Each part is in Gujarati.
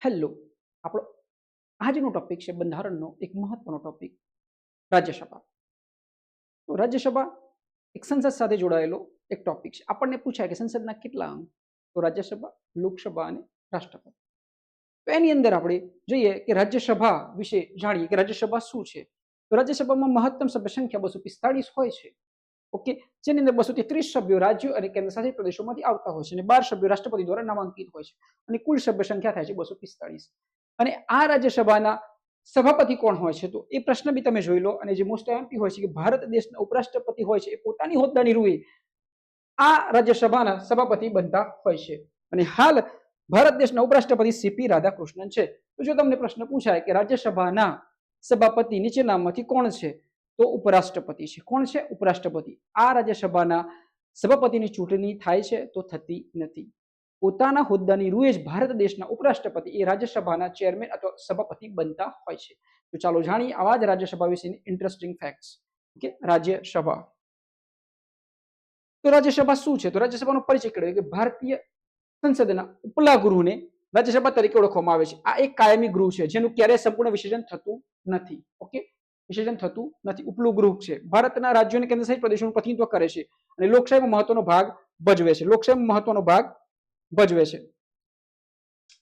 હેલો, આપણો આજનો ટોપિક છે બંધારણનો એક મહત્વનો ટોપિક, રાજ્યસભા. તો રાજ્યસભા એક સંસદ સાથે જોડાયેલો એક ટોપિક છે. આપણને પૂછાય કે સંસદના કેટલા અંગ? તો રાજ્યસભા, લોકસભા અને રાષ્ટ્રપતિ. તો એની અંદર આપણે જોઈએ કે રાજ્યસભા વિશે જાણીએ કે રાજ્યસભા શું છે. તો રાજ્યસભામાં મહત્તમ સભ્ય સંખ્યા 245 હોય છે. ઓકે, જેની અંદર 233 સભ્યો રાજ્યો અને કેન્દ્રશાસિત પ્રદેશોમાંથી આવતા હોય છે અને 12 સભ્યો રાષ્ટ્રપતિ દ્વારા નામાંકિત હોય છે અને કુલ સભ્ય સંખ્યા થાય છે 245. અને આ રાજ્યસભાના સભાપતિ કોણ હોય છે? તો એ પ્રશ્ન બી તમે જોઈ લો. અને જે મોસ્ટ એમપી હોય છે કે ભારત દેશના ઉપરાષ્ટ્રપતિ હોય છે એ પોતાની હોદ્દાની રૂએ આ રાજ્યસભાના સભાપતિ બનતા હોય છે. અને હાલ ભારત દેશના ઉપરાષ્ટ્રપતિ સીપી રાધાકૃષ્ણન છે. તો જો તમને પ્રશ્ન પૂછાય કે રાજ્યસભાના સભાપતિ નીચેનામાંથી કોણ છે? તો ઉપરાષ્ટ્રપતિ છે. કોણ છે? ઉપરાષ્ટ્રપતિ. આ રાજ્યસભાના સભાપતિની ચૂંટણી થાય છે તો થતી નથી. પોતાના હોદ્દાની રૂએ જ ભારત દેશના ઉપરાષ્ટ્રપતિ એ રાજ્યસભાના ચેરમેન અથવા સભાપતિ બનતા હોય છે. તો ચાલો જાણીએ આવા જ રાજ્યસભા વિશેની ઇન્ટરેસ્ટિંગ ફેક્ટ્સ. ઓકે, રાજ્યસભા. તો રાજ્યસભા શું છે? તો રાજ્યસભાનો પરિચય કરાવ્યો કે ભારતીય સંસદના ઉપલા ગૃહને રાજ્યસભા તરીકે ઓળખવામાં આવે છે. આ એક કાયમી ગૃહ છે જેનું ક્યારેય સંપૂર્ણ વિસર્જન થતું નથી. ઓકે, વિસર્જન થતું નથી. ઉપલું ગૃહ છે. ભારતના રાજ્યો અને કેન્દ્રશાસિત પ્રદેશોનું પ્રતિનિધિત્વ કરે છે અને લોકશાહીમાં મહત્વનો ભાગ ભજવે છે. લોકશાહીમાં મહત્વનો ભાગ ભજવે છે.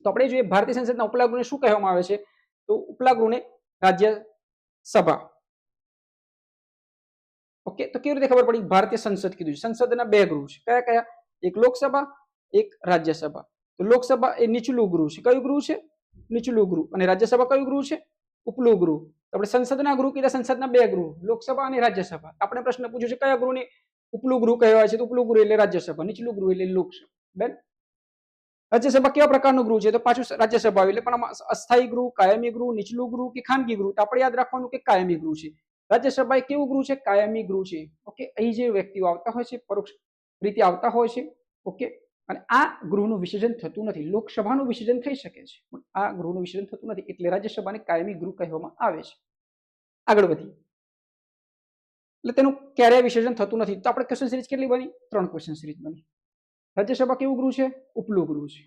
તો આપણે જોઈએ ભારતીય સંસદના ઉપલા ગૃહને શું કહેવામાં આવે છે? તો ઉપલા ગૃહને રાજ્યસભા. ઓકે, તો કેવી રીતે ખબર પડી? ભારતીય સંસદ કીધું છે. સંસદના બે ગૃહ છે. કયા કયા? એક લોકસભા, એક રાજ્યસભા. તો લોકસભા એ નીચલું ગૃહ છે. કયું ગૃહ છે? નીચલું ગૃહ. અને રાજ્યસભા કયું ગૃહ છે? ઉપલું ગૃહ. તો આપણે સંસદના ગૃહ કીધા. સંસદના બે ગૃહ, લોકસભા અને રાજ્યસભા. આપણે પ્રશ્ન પૂછ્યો છે કયા ગૃહને ઉપલું ગૃહ કહેવાય છે? તો ઉપલું ગૃહ એટલે રાજ્યસભા, નીચલું ગૃહ એટલે લોકસભા. ડન. રાજ્યસભા કેવા પ્રકારનું ગૃહ છે? તો પાછું રાજ્યસભા એટલે પણ આમાં અસ્થાયી ગૃહ, કાયમી ગૃહ, નીચલું ગૃહ કે ખાનગી ગૃહ? તો આપણે યાદ રાખવાનું કે કાયમી ગૃહ છે. રાજ્યસભા એ કેવું ગૃહ છે? કાયમી ગૃહ છે. ઓકે, અહીં જે વ્યક્તિઓ આવતા હોય છે પરોક્ષ રીતે આવતા હોય છે. ઓકે, અને આ ગૃહનું વિસર્જન થતું નથી. લોકસભાનું વિસર્જન થઈ શકે છે પણ આ ગૃહનું વિસર્જન થતું નથી, એટલે રાજ્યસભાને કાયમી ગૃહ કહેવામાં આવે છે. આગળ વધીએ. એટલે તેનું ક્યારેય વિસર્જન થતું નથી. તો આપણે ક્વેશ્ચન સિરીઝ કેટલી બની? 3 ક્વેશ્ચન સિરીઝ બની. રાજ્યસભા કેવું ગૃહ છે? ઉપલું ગૃહ છે.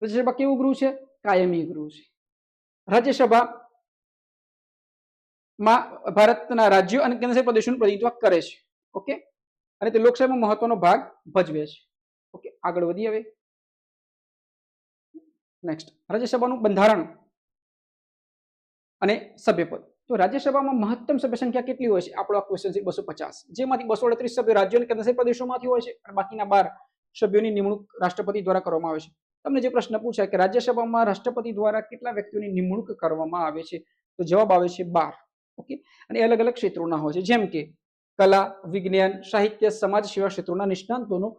રાજ્યસભા કેવું ગૃહ છે? કાયમી ગૃહ છે. રાજ્યસભામાં ભારતના રાજ્યો અને કેન્દ્રશાસિત પ્રદેશોનું પ્રતિનિધિત્વ કરે છે. ઓકે, અને તે લોકશાહીમાં મહત્વનો ભાગ ભજવે છે. ઓકે, આગળ વધીએ હવે. નેક્સ્ટ, રાજ્યસભાનું બંધારણ અને સભ્યપદ. તો રાજ્યસભામાં મહત્તમ સભ્ય સંખ્યા કેટલી હોય છે? આપણો આ ક્વેશ્ચન છે 250, જેમાંથી 238 સભ્યો રાજ્યો અને કેન્દ્રશાસિત પ્રદેશોમાંથી હોય છે અને બાકીના 12 સભ્યોની નિમણૂક રાષ્ટ્રપતિ દ્વારા કરવામાં આવે છે. તમને જે પ્રશ્ન પૂછાય કે રાજ્યસભામાં રાષ્ટ્રપતિ દ્વારા કેટલા વ્યક્તિઓની નિમણૂક કરવામાં આવે છે? તો જવાબ આવે છે 12. ઓકે, અને અલગ અલગ ક્ષેત્રોના હોય છે, જેમ કે કલા, વિજ્ઞાન, સાહિત્ય, સમાજ સેવા ક્ષેત્રોના નિષ્ણાંતોનો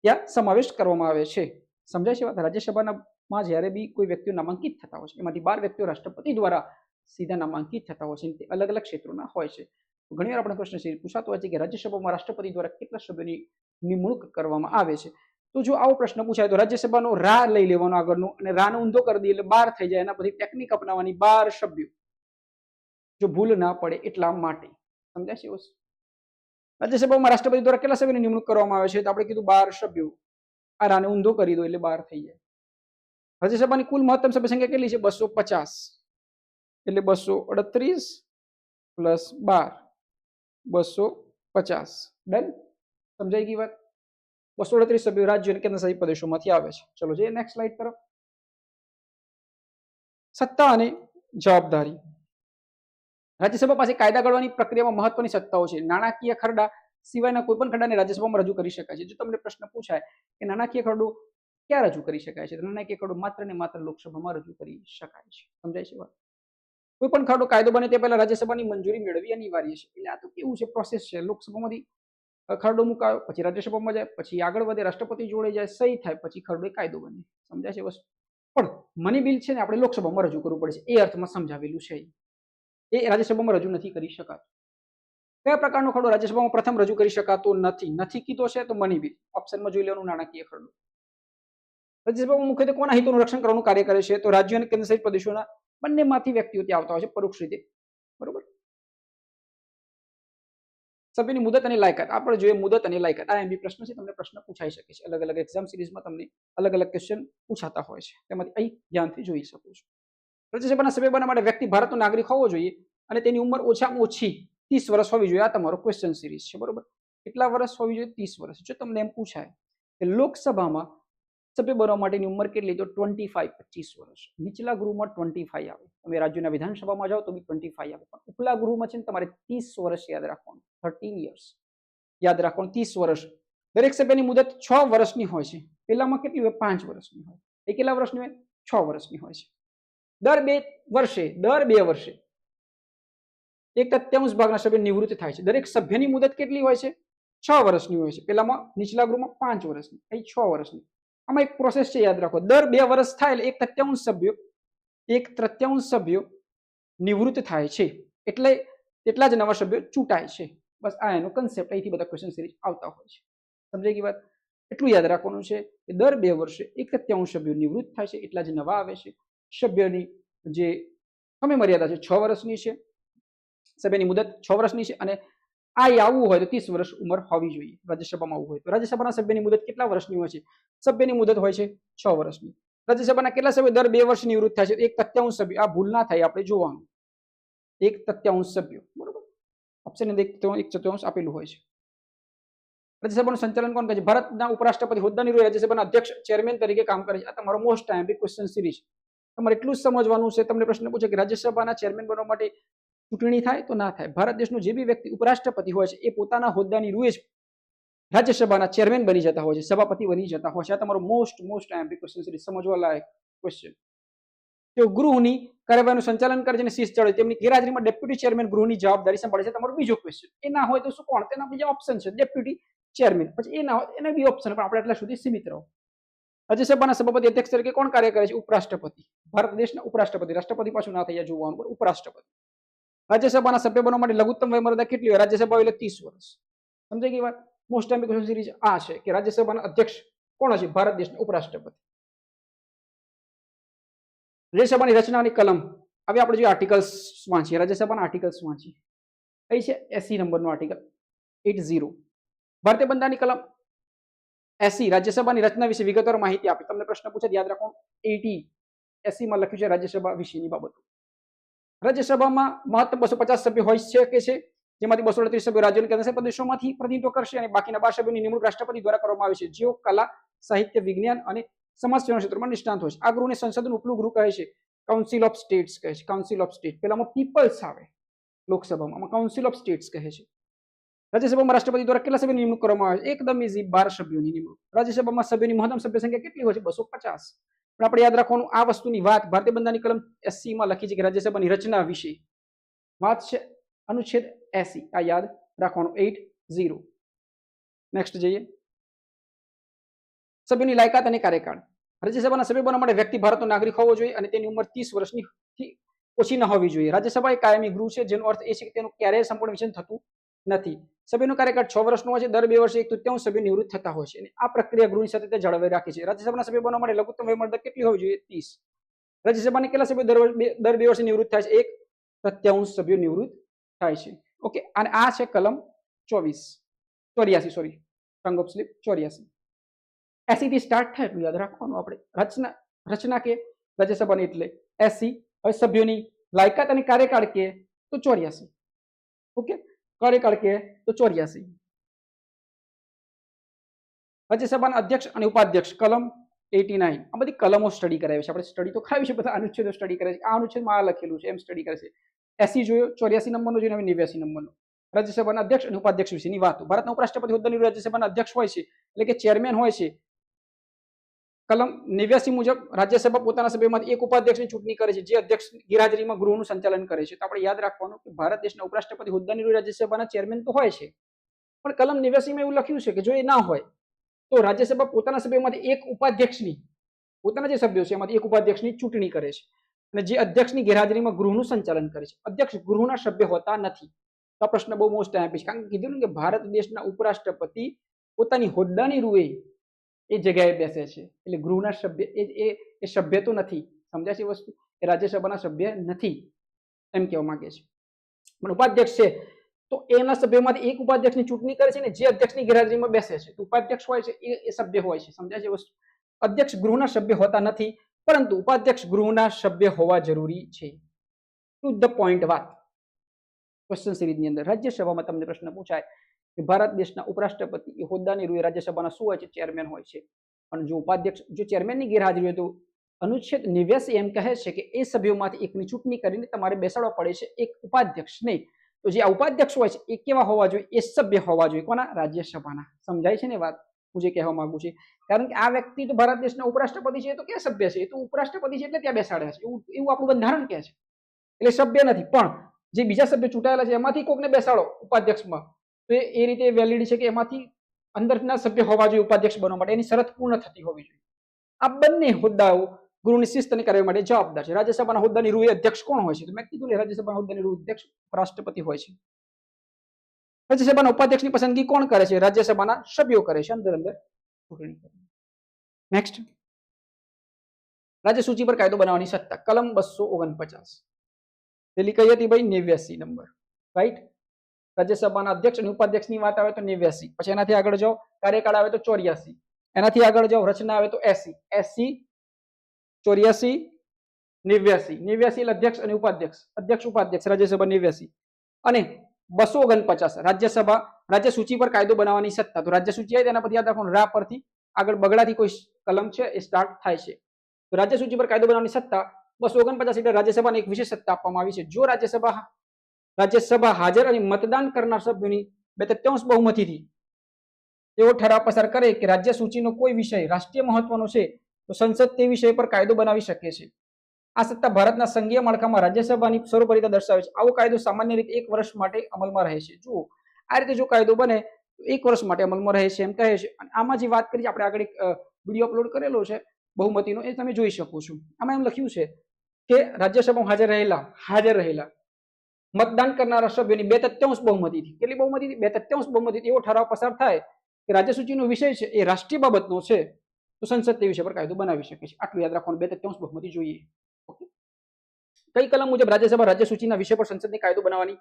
ત્યાં સમાવેશ કરવામાં આવે છે. સમજાય છે વાત? રાજ્યસભામાં જ્યારે બી કોઈ વ્યક્તિઓ નામાંકિત થતા હોય છે એમાંથી 12 વ્યક્તિઓ રાષ્ટ્રપતિ દ્વારા સીધા નામાંકિત થતા હોય છે. તે અલગ અલગ ક્ષેત્રોના હોય છે. ઘણીવાર આપણે પ્રશ્ન પૂછાતો હોય છે કે રાજ્યસભામાં રાષ્ટ્રપતિ દ્વારા કેટલા સભ્યોની નિમણૂક કરવામાં આવે છે? તો જો આવો પ્રશ્ન પૂછાય તો રાજ્યસભાનો રા લઈ લેવાનો આગળનો અને રાનો ઊંધો કરી દઈએ એટલે 12 થઈ જાય. એના પછી ટેકનિક અપનાવવાની, 12 સભ્યો, જો ભૂલ ના પડે એટલા માટે. સમજાય છે વસ્તુ? રાજ્યસભામાં રાષ્ટ્રપતિ દ્વારા કેટલા સભ્યોની નિમણૂક કરવામાં આવે છે? તો આપણે કીધું 12 સભ્યો. આ રાને ઊંધો કરી દો એટલે 12 થઈ જાય. રાજ્યસભાની કુલ મહત્તમ સભ્ય સંખ્યા કેટલી છે? 250. એટલે 238 પ્લસ 12, 250. ડન. સમજાઈ ગઈ વાત? 238 સભ્યો રાજ્યો અને કેન્દ્રશાસિત પ્રદેશોમાંથી આવે છે. ચલો જઈએ નેક્સ્ટ સ્લાઇડ તરફ. સત્તા અને જવાબદારી. રાજ્યસભા પાસે કાયદા ઘડવાની પ્રક્રિયામાં મહત્વની સત્તાઓ છે. નાણાકીય ખરડા સિવાયના કોઈપણ ખરડાને રાજ્યસભામાં રજૂ કરી શકાય છે. જો તમને પ્રશ્ન પૂછાય કે નાણાકીય ખરડો ક્યાં રજૂ કરી શકાય છે? તો નાણાકીય ખરડો માત્ર ને માત્ર લોકસભામાં રજૂ કરી શકાય છે. સમજાય છે વાત? કોઈ પણ ખરડો કાયદો બને તે પહેલા રાજ્યસભાની મંજૂરી મેળવી અનિવાર્ય છે. એટલે આ તો કેવું છે? પ્રોસેસ છે. લોકસભામાંથી ખરડો મુકાયો, પછી રાજ્યસભામાં જાય, પછી આગળ વધે, રાષ્ટ્રપતિ જોડે જાય, સહી થાય, પછી ખરડો કાયદો બને. સમજાય છે વસ્તુ? પણ મની બિલ છે ને આપણે લોકસભામાં રજૂ કરવું પડે છે. એ અર્થમાં સમજાવેલું છે. એ રાજ્યસભામાં રજૂ નથી કરી શકાતું. કયા પ્રકારનો ખરડો રાજ્યસભામાં પ્રથમ રજૂ કરી શકાતો નથી કીધો છે? તો મની બિલ. ઓપ્શનમાં જોઈ લેવાનું નાણાકીય ખરડો. રાજ્યસભામાં મુખ્યત્વે કોના હિતોનું રક્ષણ કરવાનું કાર્ય કરે છે? તો રાજ્યો અને કેન્દ્રશાસિત પ્રદેશોના બંનેમાંથી વ્યક્તિઓ ત્યાં આવતા હોય છે પરોક્ષ રીતે. બરોબર. સભ્યની મુદત અને લાયકાત આપણે જોઈએ. મુદત અને લાયકાત આ એમબી પ્રશ્ન છે, તમને પ્રશ્ન પૂછાઈ શકે છે. અલગ અલગ એક્ઝામ સિરીઝમાં તમને અલગ અલગ ક્વેશ્ચન પૂછાતા હોય છે, તેમાંથી અહીં ધ્યાનથી જોઈ શકો છો. રાજ્યસભાના સભ્ય બનવા માટે વ્યક્તિ ભારતનો નાગરિક હોવો જોઈએ અને તેની ઉંમર ઓછામાં ઓછી 30 વર્ષ હોવી જોઈએ. આ તમારો ક્વેશ્ચન સિરીઝ છે, બરોબર. કેટલા વર્ષ હોવી જોઈએ? 30 વર્ષ. જો તમને એમ પૂછાય કે લોકસભામાં સભ્ય બનવા માટેની ઉંમર કેટલી, તો 25 વર્ષ. નીચલા ગૃહમાં 25 આવે, તમે રાજ્યના વિધાનસભામાં જાઓ તો બી 25 આવે, પણ ઉપલા ગૃહમાં છે ને તમારે 30 વર્ષ યાદ રાખવાનું. 13 યર્સ યાદ રાખવાનું, 30 વર્ષ. દરેક સભ્યની મુદત 6 વર્ષની હોય છે. પેલામાં કેટલી હોય? 5 વર્ષની હોય. એ કેટલા વર્ષની હોય? 6 વર્ષની હોય છે. દર 2 વર્ષે 1/3 ભાગના સભ્ય નિવૃત્ત થાય છે. દરેક સભ્યની મુદત કેટલી હોય છે? 6 વર્ષની હોય છે. પેલામાં નીચલા ગૃહમાં 5 વર્ષની, અહીં 6 વર્ષની. આમાં એક પ્રોસેસ છે, યાદ રાખો. દર 2 વર્ષ થાય એટલે 1/3 સભ્યો નિવૃત્ત થાય છે, એટલે એટલા જ નવા સભ્યો ચૂંટાય છે. બસ આ એનો કન્સેપ્ટ. અહીંથી બધા ક્વેશ્ચન સિરીઝ આવતા હોય છે. સમજાઈ ગઈ વાત? એટલું યાદ રાખવાનું છે કે દર 2 વર્ષે 1/3 સભ્યો નિવૃત્ત થાય છે, એટલા જ નવા આવે છે. સભ્યની જે સમય મર્યાદા છે 6 વર્ષની છે. સભ્યની મુદત 6 વર્ષની છે અને આ આવવું હોય તો 30 વર્ષ ઉંમર હોવી જોઈએ. રાજ્યસભામાં આવવું હોય તો રાજ્યસભાના સભ્યની મુદત કેટલા વર્ષની હોય છે? સભ્યની મુદત હોય છે 6 વર્ષની. રાજ્યસભાના કેટલા સભ્યો દર 2 વર્ષ નિવૃત્ત થાય છે? 1/3 સભ્યો. આ ભૂલ ના થાય, આપણે જોવાનું. 1/3 સભ્યો, બરોબર. ઓપ્શન 1/4 આપેલું હોય છે. રાજ્યસભાનું સંચાલન કોણ કરે છે? ભારતના ઉપરાષ્ટ્રપતિ હોદ્દાની રૂએ રાજ્યસભાના અધ્યક્ષ ચેરમેન તરીકે કામ કરે છે. આ તમારો મોસ્ટ ટાઈમ ક્વેશ્ચન સિરીઝ. તમારે એટલું જ સમજવાનું છે. તમને પ્રશ્ન પૂછે કે રાજ્યસભાના ચેરમેન બનવા માટે ચૂંટણી થાય તો ના થાય. ભારત દેશનો જે બી વ્યક્તિ ઉપરાષ્ટ્રપતિ હોય છે એ પોતાના હોદ્દાની રૂએ જ રાજ્યસભાના ચેરમેન બની જતા હોય છે, સભાપતિ બની જતા હોય છે. આ તમારો મોસ્ટ ટાઈમ ક્વેશ્ચન સિરીઝ, સમજવા લાયક ક્વેશ્ચન. તેઓ ગૃહની કાર્યવાહીનું સંચાલન કરે છે અને શિસ્ત જાળવે. તેમની ગેરહાજરીમાં ડેપ્યુટી ચેરમેન ગૃહની જવાબદારી સંભાળે છે. તમારો બીજો ક્વેશ્ચન. એ ના હોય તો શું કોણ? તેના બીજા ઓપ્શન છે ડેપ્યુટી ચેરમેન. પછી એ ના હોય એને બી ઓપ્શન, પણ આપણે એટલા સુધી સીમિત રહો. રાજ્યસભાના સભાપતિ અધ્યક્ષ તરીકે કોણ કાર્ય કરે છે? ઉપરાષ્ટ્રપતિ. ભારત દેશના ઉપરાષ્ટ્રપતિ. રાષ્ટ્રપતિ પાછું ના થઈ જોવાનું, પણ ઉપરાષ્ટ્રપતિ. રાજ્યસભાના સભ્ય બનવા માટે લઘુત્તમ વયમર્યાદા કેટલી હોય? રાજ્યસભા એટલે 30 વર્ષ. સમજાઈ ગઈ વાત? મોસ્ટ ટાઈમ ક્વેશ્ચન સિરીઝ આ છે કે રાજ્યસભાના અધ્યક્ષ કોણ હશે? ભારત દેશના ઉપરાષ્ટ્રપતિ. રાજ્યસભાની રચનાની કલમ. હવે આપણે જે આર્ટિકલ્સ વાંચીએ, રાજ્યસભાના આર્ટિકલ્સ વાંચીએ. અહીં છે 80 નંબરનો આર્ટિકલ 80. ભારતીય બંધારણની કલમ 80 રાજ્યસભાની રચના વિશે વિગતવાર માહિતી આપી. તમને પ્રશ્ન પૂછે યાદ રાખો. 80 માં લખ્યું છે રાજ્યસભા વિશેની બાબતો. રાજ્યસભામાં મહત્તમ 250 સભ્યો હોઈ શકે છે, જેમાંથી 238 સભ્યો રાજ્યોના કેન્દ્રશાસિત પ્રદેશોમાંથી પ્રતિનિધિત્વ કરશે અને બાકીના 12 સભ્યોની નિમણૂક રાષ્ટ્રપતિ દ્વારા કરવામાં આવે છે, જેઓ કલા, સાહિત્ય, વિજ્ઞાન અને સમાજ સેવાના ક્ષેત્રમાં નિષ્ણાત હોય છે. આ ગૃહને સંસદનું ઉપલું ગૃહ કહે છે. કાઉન્સિલ ઓફ સ્ટેટ્સ કહે છે. Council of state. પેલામાં પીપલ્સ આવે લોકસભામાં, કાઉન્સિલ ઓફ સ્ટેટ્સ કહે છે. રાજ્યસભામાં રાષ્ટ્રપતિ દ્વારા કેટલા સભ્યોની નિમણૂક કરવામાં આવે છે? એકદમ ઇઝી, 12 સભ્યોની નિમણૂક. રાજ્યસભામાં સભ્યોની મહત્તમ સભ્ય સંખ્યા કેટલી હોય છે? 250. પણ આપણે યાદ રાખવાનું આ વસ્તુની વાત ભારતીય બંધારણની કલમ 80 માં લખી છે કે રાજ્યસભાની રચના વિશે વાત છે. અનુચ્છેદ 80 આ યાદ રાખવાનું. 80. નેક્સ્ટ જઈએ. સભ્યોની લાયકાત અને કાર્યકાળ. રાજ્યસભાના સભ્ય બનવા માટે વ્યક્તિ ભારતનો નાગરિક હોવો જોઈએ અને તેની ઉંમર 30 વર્ષની ઓછી ન હોવી જોઈએ. રાજ્યસભા એ કાયમી ગૃહ છે, જેનો અર્થ એ છે કે તેનું ક્યારેય સંપૂર્ણ વિચલન થતું નથી. સભ્યનો કાર્યકાળ 6 વર્ષનો હોય છે. દર 2 વર્ષે 1/3 સભ્યો નિવૃત્ત થતા હોય છે અને આ પ્રક્રિયા ગૃહની સતત જાળવી રાખે છે. રાજ્યસભાના સભ્ય બનવા માટે લઘુત્તમ વયમર્યાદા કેટલી હોવી જોઈએ? 30. રાજ્યસભાના કેટલા સભ્યો દર 2 વર્ષે નિવૃત્ત થાય છે? 1/3 સભ્યો નિવૃત્ત થાય છે. ઓકે, અને આ છે કલમ 84 સોરી, ટંગ ઓફ સ્લીપ 84. 80 થી સ્ટાર્ટ થાય એટલું યાદ રાખવાનું. આપણે રચના કે રાજ્યસભાની એટલે 80. હવે સભ્યોની લાયકાત અને કાર્યકાળ કે તો 84. ઓકે, કાર્યકાળ કે તો 84. રાજ્યસભાના અધ્યક્ષ અને ઉપાધ્યક્ષ કલમ 89. આ બધી કલમો સ્ટડી કરાવી છે. આપણે સ્ટડી તો કરાવી છે, બધા અનુચ્છેદો સ્ટડી કરે છે. આ અનુચ્છેદમાં આ લખેલું છે એમ સ્ટડી કરે છે. 80 જોયો, 84 નંબરનો જોઈને હવે 89 નંબરનો. રાજ્યસભાના અધ્યક્ષ અને ઉપાધ્યક્ષ વિશેની વાતો. ભારતના ઉપરાષ્ટ્રપતિ હોદ્દાની રાજ્યસભાના અધ્યક્ષ હોય છે, એટલે કે ચેરમેન હોય છે. કલમ 89 મુજબ રાજ્યસભા પોતાના સભ્યોમાંથી એક ઉપાધ્યક્ષની ચૂંટણી કરે છે, જે અધ્યક્ષ ગેરહાજરીમાં ગૃહનું સંચાલન કરે છે. તો આપણે યાદ રાખવાનું કે ભારત દેશના ઉપરાષ્ટ્રપતિ હોદ્દાની રાજ્યસભાના ચેરમેન તો હોય છે, પણ કલમ 89 માં એવું લખ્યું છે કે જો એ ના હોય તો રાજ્યસભા પોતાના સભ્યોમાંથી એક ઉપાધ્યક્ષની, પોતાના જે સભ્યો છે એમાંથી એક ઉપાધ્યક્ષની ચૂંટણી કરે છે અને જે અધ્યક્ષની ગેરહાજરીમાં ગૃહનું સંચાલન કરે છે. અધ્યક્ષ ગૃહના સભ્ય હોતા નથી. તો આ પ્રશ્ન બહુ મોસ્ટ ટાઈમ છે, કારણ કે કીધું કે ભારત દેશના ઉપરાષ્ટ્રપતિ પોતાની હોદ્દાની રૂએ એ જગ્યાએ બેસે છે, એટલે ગૃહના સભ્ય એ સભ્ય તો નથી. સમજાય છે વસ્તુ? એ રાજ્યસભાના સભ્ય નથી એમ કહેવા માંગે છે. પણ ઉપાધ્યક્ષ છે તો એના સભ્યોમાંથી એક ઉપાધ્યક્ષની ચૂંટણી કરે છે ને જે અધ્યક્ષની ગેરહાજરીમાં બેસે છે. તો ઉપાધ્યક્ષ હોય છે એ સભ્ય હોય છે. સમજાય છે વસ્તુ? અધ્યક્ષ ગૃહના સભ્ય હોતા નથી, પરંતુ ઉપાધ્યક્ષ ગૃહના સભ્ય હોવા જરૂરી છે. ટુ ધ પોઈન્ટ વાત. ક્વેશ્ચન સિરીઝની અંદર રાજ્યસભામાં તમને પ્રશ્ન પૂછાય કે ભારત દેશના ઉપરાષ્ટ્રપતિ એ હોદ્દાની રૂએ રાજ્યસભાના શું હોય છે? ચેરમેન હોય છે. અને જો ઉપાધ્યક્ષ જો ચેરમેનની ગેરહાજરી હોય તો અનુચ્છેદ 89 એમ કહે છે કે એ સભ્યોમાંથી એકની ચૂંટણી કરીને તમારે બેસાડવા પડે છે એક ઉપાધ્યક્ષને. તો જે આ ઉપાધ્યક્ષ હોય છે એ કેવા હોવા જોઈએ? એ સભ્ય હોવા જોઈએ. કોના? રાજ્યસભાના. સમજાય છે ને વાત હું જે કહેવા માંગુ છું? કારણ કે આ વ્યક્તિ તો ભારત દેશના ઉપરાષ્ટ્રપતિ છે, તો ક્યાં સભ્ય છે? એ તો ઉપરાષ્ટ્રપતિ છે એટલે ત્યાં બેસાડ્યા છે, એવું આપણું બંધારણ કહે છે. એટલે સભ્ય નથી. પણ જે બીજા સભ્ય ચૂંટાયેલા છે એમાંથી કોકને બેસાડો ઉપાધ્યક્ષમાં, તો એ રીતે વેલિડ છે કે એમાંથી અંદરના સભ્ય હોવા જોઈએ ઉપાધ્યક્ષ બનવા માટે, એની શરત પૂર્ણ થતી હોવી જોઈએ. આ બંને હોદ્દાઓ ગૃહની શિસ્તની કાર્યવાહી માટે જવાબદાર છે. રાજ્યસભાના હોદ્દાની રૂએ અધ્યક્ષ કોણ હોય છે? તો મેં કીધું ને રાજ્યસભાના હોદ્દાની રૂએ અધ્યક્ષ રાષ્ટ્રપતિ હોય છે. રાજ્યસભાના ઉપાધ્યક્ષની પસંદગી કોણ કરે છે? રાજ્યસભાના સભ્યો કરે છે. અંદર ચૂંટણી કરે. નેક્સ્ટ, રાજ્ય સૂચિ પર કાયદો બનાવવાની સત્તા. કલમ 249. પેલી કઈ હતી ભાઈ? 89 નંબર. રાઈટ. રાજ્યસભાના અધ્યક્ષ અને ઉપાધ્યક્ષની વાત આવે તો 89. પછી એનાથી આગળ જાઓ, કાર્યકાળ આવે તો 84. એનાથી આગળ જાઓ, રચના આવે તો 80. 84, 89 અધ્યક્ષ અને ઉપાધ્યક્ષ, અધ્યક્ષ ઉપાધ્યક્ષ રાજ્યસભા 89. અને 249 રાજ્યસભા રાજ્ય સૂચિ પર કાયદો બનાવવાની સત્તા. તો રાજ્ય સૂચિ આવે તેના પરથી યાદ રાખવાનું, રા પરથી આગળ બગડાથી કોઈ કલમ છે એ સ્ટાર્ટ થાય છે. તો રાજ્ય સૂચિ પર કાયદો બનાવવાની સત્તા 249 એટલે રાજ્યસભાને એક વિશેષ સત્તા આપવામાં આવી છે. જો રાજ્યસભા હાજર અને મતદાન કરનાર સભ્યોની 2/3 બહુમતીથી એવો ઠરાવ પસાર કરે કે રાજ્ય સૂચિનો કોઈ વિષય રાષ્ટ્રીય મહત્વનો છે, તો સંસદ તે વિષય પર કાયદો બનાવી શકે છે. આ સત્તા ભારતના સંઘીય માળખામાં રાજ્યસભાની સર્વોપરિતા દર્શાવે છે. આવો કાયદો સામાન્ય રીતે 1 વર્ષ માટે અમલમાં રહે છે. જુઓ, આ રીતે જો કાયદો બને તો 1 વર્ષ માટે અમલમાં રહે છે એમ કહે છે. અને આમાં જે વાત કરી આપણે આગળ એક વિડીયો અપલોડ કરેલો છે બહુમતીનો, એ તમે જોઈ શકો છો. આમાં એમ લખ્યું છે કે રાજ્યસભામાં હાજર રહેલા મતદાન કરનારા સભ્યોની 2/3 બહુમતીથી, કેટલી બહુમતીથી? 2/3 બહુમતીથી એવો ઠરાવ પસાર થાય કે રાજ્ય સૂચિનો વિષય છે એ રાષ્ટ્રીય બાબતનો છે, તો સંસદ તે વિષય પર કાયદો બનાવી શકે છે. આટલું યાદ રાખવાનું, 2/3 બહુમતી જોઈએ. ઓકે. કઈ કલમ મુજબ રાજ્યસભા રાજ્ય સૂચિના વિષય પર સંસદને કાયદો બનાવવાની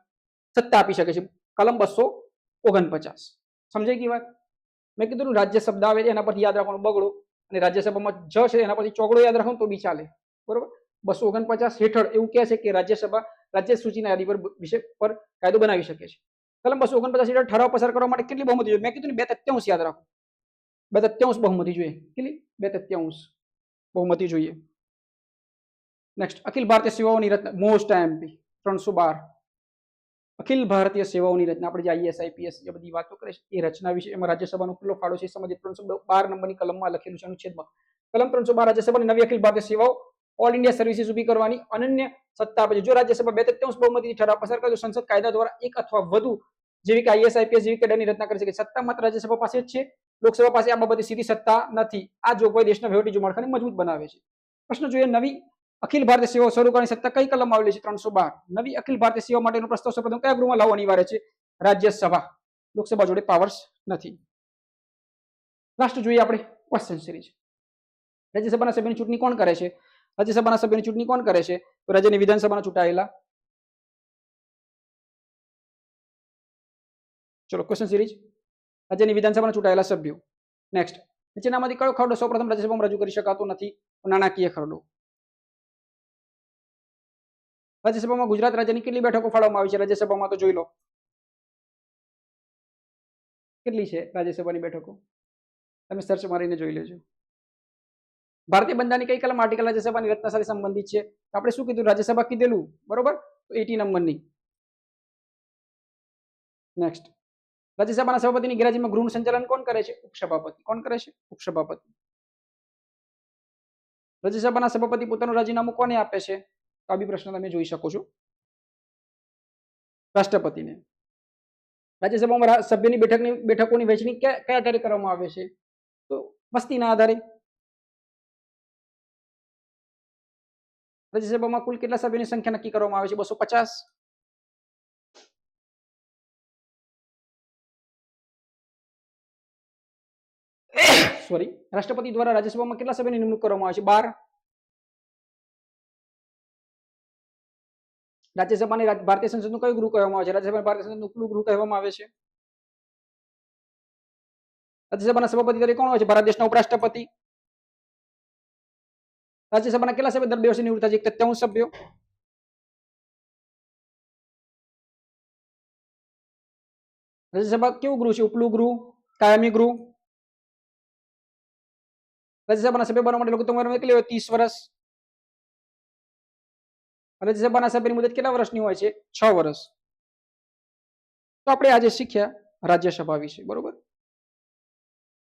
સત્તા આપી શકે છે? કલમ 249. સમજાઈ ગઈ વાત? મેં કીધું રાજ્ય શબ્દ આવે એના પરથી યાદ રાખવાનું બગડો, અને રાજ્યસભામાં જ છે એના પરથી ચોગડો યાદ રાખવાનું તો બી ચાલે. બરોબર. 249 હેઠળ એવું કહે છે કે રાજ્યસભા રાજ્ય સૂચિના યાદી પર વિષય પર કાયદો બનાવી શકે છે. કલમ 249 હેઠળ ઠરાવ પસાર કરવા માટે કેટલી બહુમતી જોઈએ? મેં કીધું ને 2/3 યાદ રાખો. 2/3 બહુમતી જોઈએ. કેટલી? 2/3 બહુમતી જોઈએ. નેક્સ્ટ, અખિલ ભારતીય સેવાઓની રચના. Most IMP 312. અખિલ ભારતીય સેવાઓની રચના. આપણે જે આઈએએસ આઈપીએસ જે બધી વાતો કરે છે એ રચના વિશે એમાં રાજ્યસભાનો કેટલો ફાળો છે સમજે. 312 નંબરની કલમમાં લખેલું છે અનુચ્છેદમાં. કલમ 312 રાજ્યસભાની નવી અખિલ ભારતીય સેવાઓ ઓલ ઇન્ડિયા સર્વિસીસ ઊભી કરવાની અનન્ય સત્તા આપે છે. જો રાજ્યસભા 2/3 બહુમતીથી ઠરાવ પસાર કરે તો સંસદ કાયદા દ્વારા એક અથવા વધુ જેવી કે આઈએએસ આઈપીએસ જેવી કેડરની રચના કરી શકે. સત્તા માત્ર રાજ્યસભા પાસે જ છે, લોકસભા પાસે આ બાબતે સીધી સત્તા નથી. આ જોગવાઈ દેશના વહીવટી માળખાને મજબૂત બનાવે છે. પ્રશ્ન જોઈએ, નવી અખિલ ભારતીય સેવાઓ શરૂ કરવાની સત્તા કઈ કલમમાં આવેલી છે? 312. નવી અખિલ ભારતીય સેવા માટેનો પ્રસ્તાવ સૌપ્રથમ કયા ગૃહમાં લાવવો અનિવાર્ય છે? રાજ્યસભા. લોકસભા જોડે પાવર્સ નથી. લાસ્ટ જોઈએ આપણે ક્વેશ્ચન સિરીઝ. રાજ્યસભાના સભ્યોની ચૂંટણી કોણ કરે છે? રાજ્યસભાના સભ્યોની ચૂંટણી કોણ કરે છે? તો રાજ્યની વિધાનસભાના ચૂંટાયેલા. ચલો ક્વેશ્ચન સિરીઝ. રાજ્યની વિધાનસભાના ચૂંટાયેલા સભ્યો. નેક્સ્ટ, નીચેનામાંથી કયો ખરડો સૌપ્રથમ રાજ્યસભામાં રજૂ કરી શકાતો નથી? નાણાકીય ખરડો. રાજ્યસભામાં ગુજરાત રાજ્યની કેટલી બેઠકો ફાળવવામાં આવી છે? રાજ્યસભામાં તો જોઈ લો કેટલી છે રાજ્યસભાની બેઠકો, તમે સર્ચ મારીને જોઈ લેજો. ભારતીય બંધારણની કઈ કલમ આર્ટિકલ રાજ્યસભાની રચના સાથે સંબંધિત છે? આપણે શું કીધું? રાજ્યસભા કીધેલું બરોબર, તો 80 નંબરની. નેક્સ્ટ, રાજ્યસભાના સભાપતિની ગેરહાજરીમાં ગૃહનું સંચાલન કોણ કરે છે? ઉપસભાપતિ. કોણ કરે છે? ઉપસભાપતિ. રાજ્યસભાના સભાપતિ પોતાનું રાજીનામું કોને આપે છે? આ બી પ્રશ્ન તમે જોઈ શકો છો. રાષ્ટ્રપતિને. રાજ્યસભામાં સભ્યની બેઠકોની વહેંચણી કયા આધારે કરવામાં આવે છે? તો વસ્તીના આધારે. રાજ્યસભામાં કુલ કેટલા સભ્યોની સંખ્યા નક્કી કરવામાં આવે છે? 250. સોરી, રાષ્ટ્રપતિ દ્વારા રાજ્યસભામાં કેટલા સભ્યોની નિમણૂક કરવામાં આવે છે? 12. રાજ્યસભાને ભારતીય સંસદનું કયું ગૃહ કહેવામાં આવે છે? રાજ્યસભાને ભારતીય સંસદનું કયું ગૃહ કહેવામાં આવે છે? રાજ્યસભાના સભાપતિ તરીકે કોણ હોય છે? ભારત દેશના ઉપરાષ્ટ્રપતિ. રાજ્યસભાના કેટલા સભ્યો દર 2 વર્ષે નિવૃત્ત થાય છે? 73 સભ્યો. રાજ્યસભા કેવું ગૃહ છે? ઉપલું ગૃહ, કાયમી ગૃહ. રાજ્યસભાના સભ્ય બનવા માટે લઘુત્તમ ઉંમર કેટલી હોય? 30 વર્ષ. રાજ્યસભાના સભ્યની મુદત કેટલા વર્ષની હોય છે? 6 વર્ષ. તો આપણે આજે શીખ્યા રાજ્યસભા વિશે, બરોબર?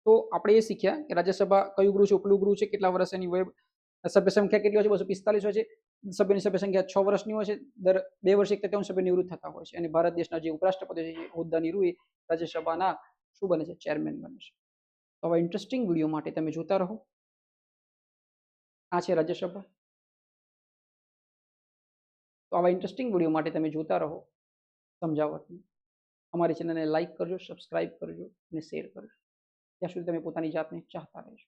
તો આપણે એ શીખ્યા કે રાજ્યસભા કયું ગૃહ છે, ઉપલું ગૃહ છે, કેટલા વર્ષ એની વય, સભ્ય સંખ્યા કેટલી હોય છે? 245 હોય છે. સભ્યની સભ્ય સંખ્યા 6 વર્ષની હોય છે. દર 2 વર્ષે 73 સભ્ય નિવૃત્ત થતા હોય છે. અને ભારત દેશના જે ઉપરાષ્ટ્રપતિ છે, હોદ્દાની રૂએ રાજ્યસભાના શું બને છે? ચેરમેન બને છે. તો આવા ઇન્ટરેસ્ટિંગ વિડીયો માટે તમે જોતા રહો. આ છે રાજ્યસભા. તો આવા ઇન્ટરેસ્ટિંગ વિડીયો માટે તમે જોતા રહો સમજાવટની. અમારી ચેનલને લાઈક કરજો, સબસ્ક્રાઇબ કરજો અને શેર કરજો. ત્યાં સુધી તમે પોતાની જાતને ચાહતા રહેજો.